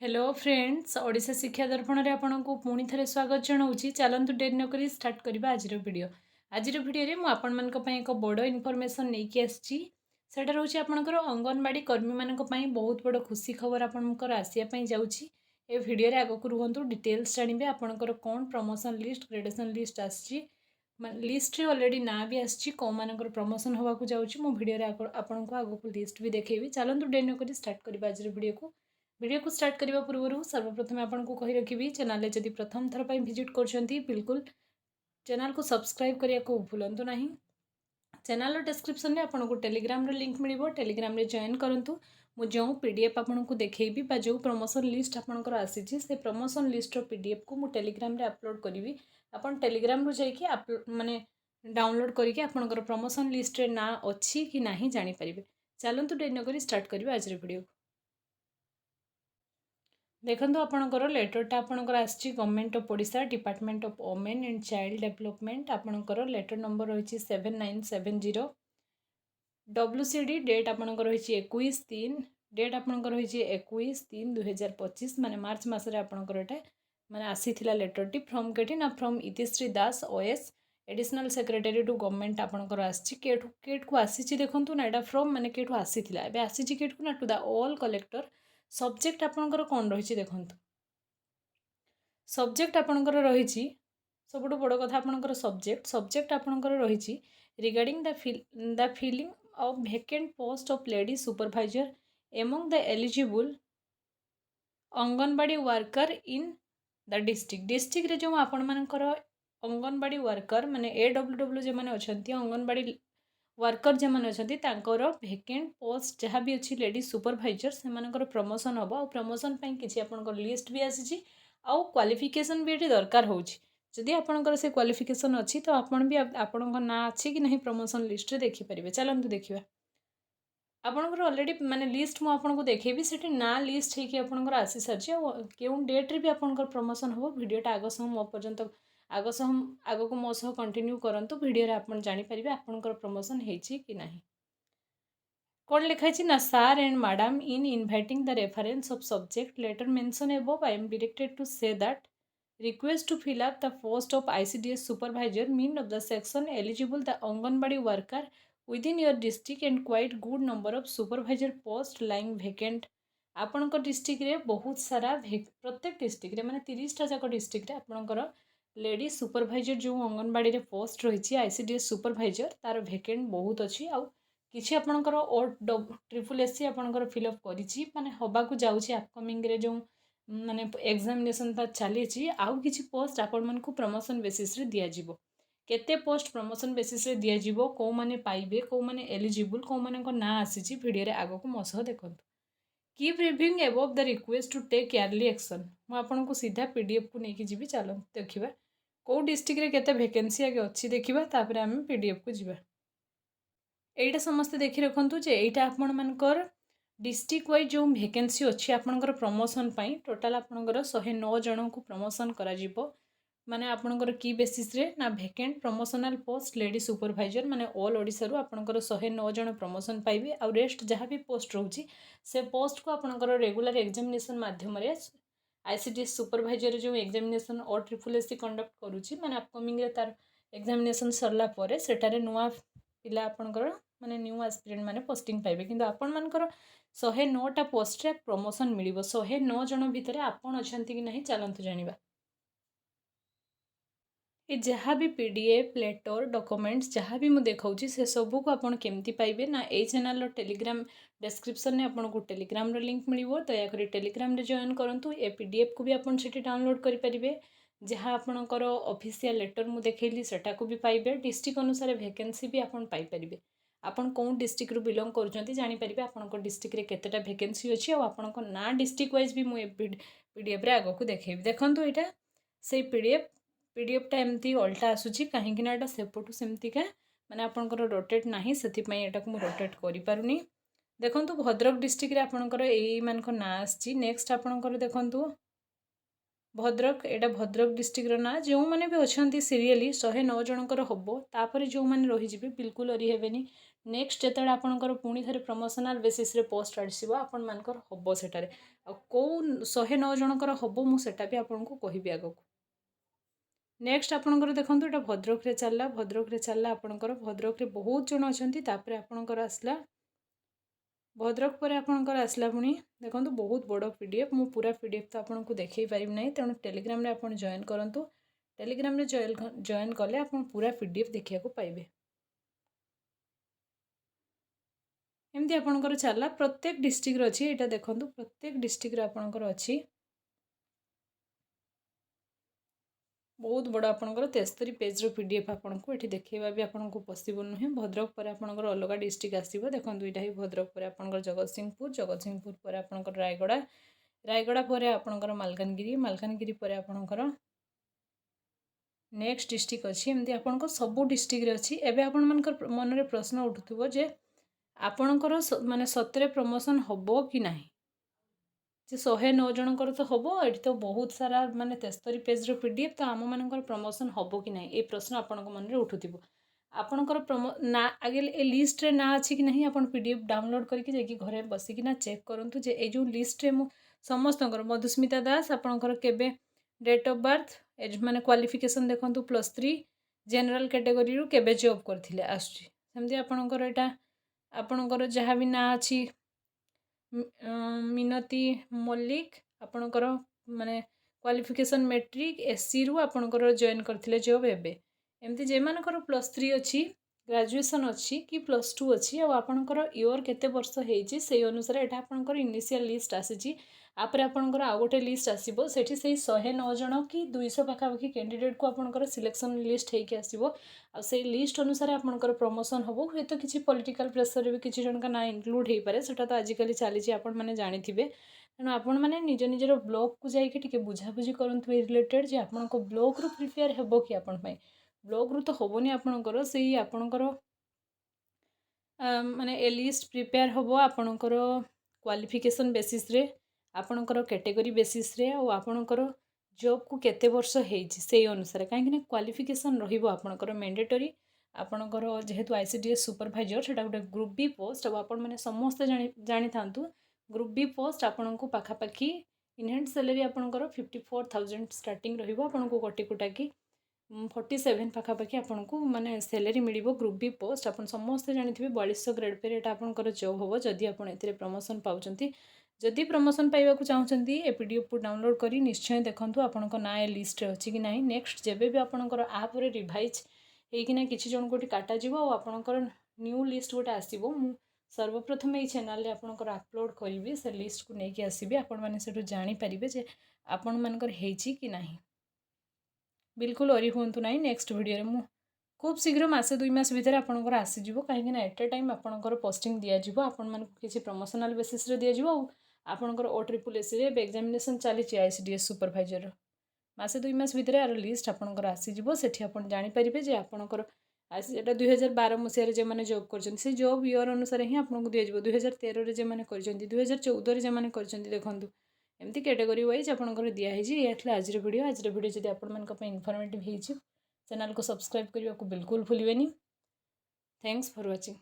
Hello friends Odisha शिक्षा दर्पण रे आपनको पुणी थे स्वागत जनाऊँगी। चलतु डेरी नक स्टार्ट करवा आज वीडियो। आज वीडियो में आपण मान एक बड़ इनफॉरमेशन नहीं आसी सेटा रोचे आपंकर अंगनवाड़ी कर्मी मान बहुत बड़ खुशी खबर आपंकर आसापी जाऊँगी। ए भिडियो आगक रुहतु डिटेल्स जानवे आपंकर कौन प्रमोशन लिस्ट ग्रेडेशन लिस्ट आसी लिस्ट ऑलरेडी ना भी आसी कौ मान प्रमोशन होगा जाऊँगी मो भिडियो आपको आगक लिस्ट भी देखी। चलतु डेरी नक स्टार्ट करवा आज वीडियो को स्टार्ट करने पूर्व सर्वप्रथम आपको कही रखी चैनल जदि प्रथम थर पर विजिट कर बिल्कुल चैनल को सब्सक्राइब करने को भूलु ना। चैनल डिस्क्रिप्शन में आपको टेलीग्राम लिंक मिल टेलीग्राम रे जॉइन करूँ। मु जो पीडीएफ आपको देखी जो प्रमोशन लिस्ट आपंकर आसी से प्रमोशन लिस्ट पीडीएफ को मु टेलीग्राम रे अपलोड करी। आपन टेलीग्राम रू जाइए माने डाउनलोड करके आपंकर प्रमोशन लिस्ट रे ना अच्छी कि नहीं जानीपर। चलतु डेरी नक स्टार्ट करिए आज वीडियो। देखो आपणकर लेटरटा आपणकर आसी government of Odisha department of women and child development आपणकर लेटर नंबर रही 7970 WCD डेट आपणकर रही 21/3 डेट आपणकर रही 21/3/2025 माने मार्च मसरे आपणकर एटा माने आसीथिला लेटरटी फ्रॉम केटी ना from Itishree Das OS additional secretary to government आपणकर आसी केट को आसी देखंतु ना एटा फ्रॉम माने केटू आसीथिला एबे आसी केट को ना to the all collector. Subject आपणकर कौन रही देखु सब्जेक्ट आपणकर रही सब बड़ कथा आपणकर सब्जेक्ट आपणकर रही regarding the filling of vacant post of lady supervisor among the eligible anganwadi worker in the district रे जो आपण मानकर अंगनवाड़ी वर्कर माने AWW जो माने अछंती अंगनवाड़ी वर्कर जो मैंने अच्छा भेकेंट पोस्ट जहाँ भी अच्छी लेडी सुपरवाइजर से प्रमोशन हम और प्रमोशन किसी आप लिस्ट भी आसी आउ क्वालिफिकेशन भी ये दरकार होदी आपंकर से क्वालिफिकेशन अच्छी तो आपन भी आपण ना अच्छी कि नहीं प्रमोशन लिस्ट रे देखिपारे। चलतु देखा आपंकर ऑलरेडी माने लिस्ट मुझे देखेबी से ना लिस्ट होकर आसी सारी क्यों डेट्रे भी आपंकर प्रमोशन हम भिडटा आग सह मो पर्यंत आग को मो सह कंटिन्यू करंतु वीडियो रे आपण जानि परिबे आपनकर प्रमोशन हेछि कि नाही। कौन लिखाई ना sir and madam in inviting the reference of subject letter mention above I am directed to say that request to fill up the post of ICDS supervisor mean of the section eligible the anganwadi worker within your district and quite good number of supervisor post lying vacant। आपणकर district रे बहुत सारा प्रत्येक district रे माने 30टा जाक district रे आपणकर लेडी सुपरवाइजर जो अंगनवाड़ी रे पोस्ट रही ICDS सुपरवाइजर तार वेकेंट बहुत अच्छी आउ किसी आपणकर OSSC आपणकर फिलअप करिछि माने हबाकू जाउछि अपकमिंग रे जो माने एग्जामिनेशन ता चली आउ किछि पोस्ट आपण मानकू प्रमोशन बेसिस रे दिया जिवो केते पोस्ट प्रमोशन बेसिस रे दिया जिवो को माने पाइबे को माने एलिजिबल को माने को ना आसीछि वीडियो रे आगो को मोसह देखंतु। Keep reviewing above the request to take early action मु आपनको सीधा PDF को लेके जीवी। चलो देखिबा को डिस्ट्रिक्ट रे केते वैकेंसी आगे अच्छी देखिबा तापर हम PDF को जीवा। एटा समस्त देखि रखंतु जे एटा आपण मानकर डिस्ट्रिक्ट वाइज जो वैकेंसी अच्छी आपणकर प्रमोशन पई टोटल आपणकर 109 जन को प्रमोशन करा जिवो माने आपणकर की बेसिस रे ना vacant promotional post lady supervisor माने ऑल ओडिसा रो आपणकर 109 जन प्रमोशन पाइबे आ रेस्ट जहाँ भी पोस्ट रहउची से पोस्ट को आपणकर रेगुलर एग्जामिनेशन माध्यम रे ICDS सुपरवाइजर जो एग्जामिनेशन और SSC कंडक्ट करूची माने अपकमिंग रे तार एग्जामिनेशन सरला परे सेटारे नुआ पिला आपणकर माने न्यू एस्पिरेंट माने पोस्टिंग पाइबे किंतु आपण मानकर 109टा पोस्ट रे प्रमोशन मिलिबो 109 जन भितरे आपण अछंती कि नहीं चलंतु जानिबा। ये जहाँ भी PDF लेटर डॉक्यूमेंट्स जहाँ भी मुझे देखा से सबू को आपड़ केमती पाइबे ना ये चैनल टेलीग्राम डिस्क्रिप्शन में आपको टेलीग्राम लिंक मिल दयाकोरी टेलीग्राम जॉइन करूँ। ए PDF को भी आपन से डाउनलोड करेंगे जहाँ आपणकर ऑफिशियल लेटर मुझे देखली सेटा को भी पाइबे डिस्ट्रिक्ट अनुसार वैकेंसी भी आपन पाइपर आपन कौन डिस्ट्रिक्ट रू बिलोंग कर जानीपर आपंकर डिस्ट्रिक्ट रे केतेटा वैकेंसी अच्छी और आपंक ना डिस्ट्रिक्ट वाइज भी मुझे PDF रे आगो को देखेबी। देखंतु एटा से PDF टा एमती अल्टा आसूची कहीं एटा सेपटू सेमतिका माने आपनकर रोटेट नाही सेथिपई एटा को मु रोटेट करि पारुनी। देखंतु भद्रक डिस्ट्रिक्ट रे आपनकर एई मानक ना आछि। नेक्स्ट आपनकर देखंतु भद्रक एटा भद्रक डिस्ट्रिक्ट रो ना जो माने भी अछंती सीरियली 109 जनकर हबो तापर जो माने रहि जिबे बिल्कुल अरि हेबेनी नेक्स्ट जेतेबेले आपणकर पुणी थे प्रमोशनल बेसिस रे पोस्ट आसीबो आपण मानकर हबो सेटारे को 109 जनकर हबो मु सेटा भी आपनको कहबी आगो नेक्स्ट आपणकर देखंतु एटा भद्रक रे चलला आपणकर भद्रक रे बहुत जन अछंती तापरे आपणकर आसला भद्रक पर आपणकर आसला पुणी देखंतु बहुत बड़ पीडीएफ मु पूरा पीडीएफ तो आपनको देखै परिब नै तेणु टेलीग्राम रे आपण जॉइन करंतु टेलीग्राम रे जॉइन कले आपण पूरा पीडीएफ देखिया को पाइबे एमती आपणकर चलला प्रत्येक डिस्ट्रिक्ट रे अछि एटा देखंतु प्रत्येक डिस्ट्रिक्ट रे आपणकर अछि बहुत बड़ा आपणकर 73 पेज रो पीडीएफ आपनको एठी देखैबा भी आपनको पॉसिबल नुहे भद्रक पर आपणकर अलग डिस्ट्रिक्ट आसीबो देखंतु इटा ही भद्रक पर आपणकर जगतसिंहपुर पर आपणकर रायगड़ा पर आपणकर मालकानगिरी पर आपणकर नेक्स्ट डिस्ट्रिक्ट अछि एमती आपनको सब डिस्ट्रिक्ट रे अछि एबे आपण मानकर मन रे प्रश्न उठुथबो जे आपणकर माने सतरे प्रमोशन हबो कि नाही जे 109 जनकर तो हबो एठी तो बहुत सारा माने 73 पेज रो पीडीएफ तो आम मानकर प्रमोशन हबो कि नाही ए प्रश्न आपणक मन रे उठुथिबो आपणकर ना आगे ए लिस्ट रे ना अछि कि नाही आपण पीडीएफ डाउनलोड करके जेकी घरे बसी कि ना चेक करंतु जे ए जो लिस्ट रे मु समस्तकर मधुस्मिता दास आपणकर केबे डेट ऑफ बर्थ एज माने क्वालिफिकेशन देखंतु +3 जनरल कैटेगरी रो केबे जॉब करथिले आछि सेमति आपणकर एटा आपणकर जहा भी ना अछि मिनती मल्लिक आपणकर माने क्वालिफिकेशन मैट्रिक एससी रु आपणकर जॉइन करथिले जॉब एबे एमती जे मानकर +3 अछि ग्रेजुएशन अछि कि +2 अछि आ आपणकर ईयर केते वर्ष हेछि सेही अनुसार एटा आपणकर इनिशियल लिस्ट आसीछि आपरे आपणकर आ गोटे लिस्ट आसीबो सेठी सेही 109 जण कि 200 पाखापाखि कैंडिडेट को आपणकर सिलेक्शन लिस्ट हेकि आसीबो आ सेही लिस्ट अनुसार आपणकर प्रमोशन हबो हे तो किछि पॉलिटिकल प्रेशर रे भी किछि जण का ना इंक्लूड हेइ पारे सेटा तो आजिकली चलीछि आपण माने जानिथिबे तेणु आपण माने निज निजर ब्लॉक को जाइके टिके बुझाबुझी करंतु ए रिलेटेड जे आपणको ब्लॉक रु प्रिपेयर हेबो कि आपण पय ब्लॉक रु तो होबोनी आपणकर सेही आपणकर माने ए लिस्ट प्रिपेयर होबो आपणकर क्वालिफिकेशन बेसिस रे आपणकर कैटेगरी बेसिस रे और आपणकर जॉब को केते वर्ष हेछि सेही अनुसार काहे कि क्वालिफिकेशन रहिबो आपणकर मैंडेटरी आपणकर जेहेतु आईसीडीएस सुपरवाइजर सेटा गोटे ग्रुप बी पोस्ट अब आपण माने समस्त जानि थांतु ग्रुप बी पोस्ट आपणको पाखापाखि इन हैंड सैलरी आपणकर 54,000 स्टार्टिंग रहिबो आपणको कोटी कोटा की 47 पाखापाखि आपणको माने सैलरी मिलिबो ग्रुप बी पोस्ट आपण समस्त जानिथिबे 4200 ग्रेड पे एटा आपणकर जॉब होबो जदि आपण एथिरे प्रमोशन पाउचंती जदि प्रमोशन पाइबा को चाहते ए पीडीएफ को डाउनलोड करी निश्चय देखंतु आपणक ना ए लिस्ट रे अछि कि नाही नेक्स्ट जेबे भी आपणकर ऐप रे रिवाइज हेकिना किछि जण कोटी काटा जिवो और आपणकर न्यू लिस्ट गोटे आसीबो मु सर्वप्रथम ए चैनल रे आपणकर अपलोड करिवि से लिस्ट को नेकी आसीबे आपण माने सेटु जानि परिबे जे आपण मानकर हेछि कि नाही बिल्कुल ओरी होंतु नाही नेक्स्ट वीडियो रे मु खूब शीघ्र मासे 2 मास भीतर आपणकर आसी जिवो काहे ना एट ए टाइम आपणकर पोस्टिंग दिया जिवो आपण मान किछि प्रमोशनल बेसिस रे दिया जिवो आपणकर OSSC रे एग्जामिनेशन चली आईसीडीएस सुपरवाइजर मासे 2 मास भीतर यार लिस्ट आपणकर आसी जिवो सेठी आपण जानि परिबे जे आपणकर एटा 2012 मसिया रे जे माने जॉब करछन से जॉब ईयर अनुसार ही आपनको दिया जिवो 2013 रे जे माने करछन 2014 रे जे माने करछन देखंतु एमती कैटेगरी वाइज आपणकर दिया हेजी एथले आज रे वीडियो जदि आपण मान को इन्फॉर्मेटिव हेजी चैनल को सब्सक्राइब करने को बिल्कुल भूलिबेनी थैंक्स फॉर वाचिंग।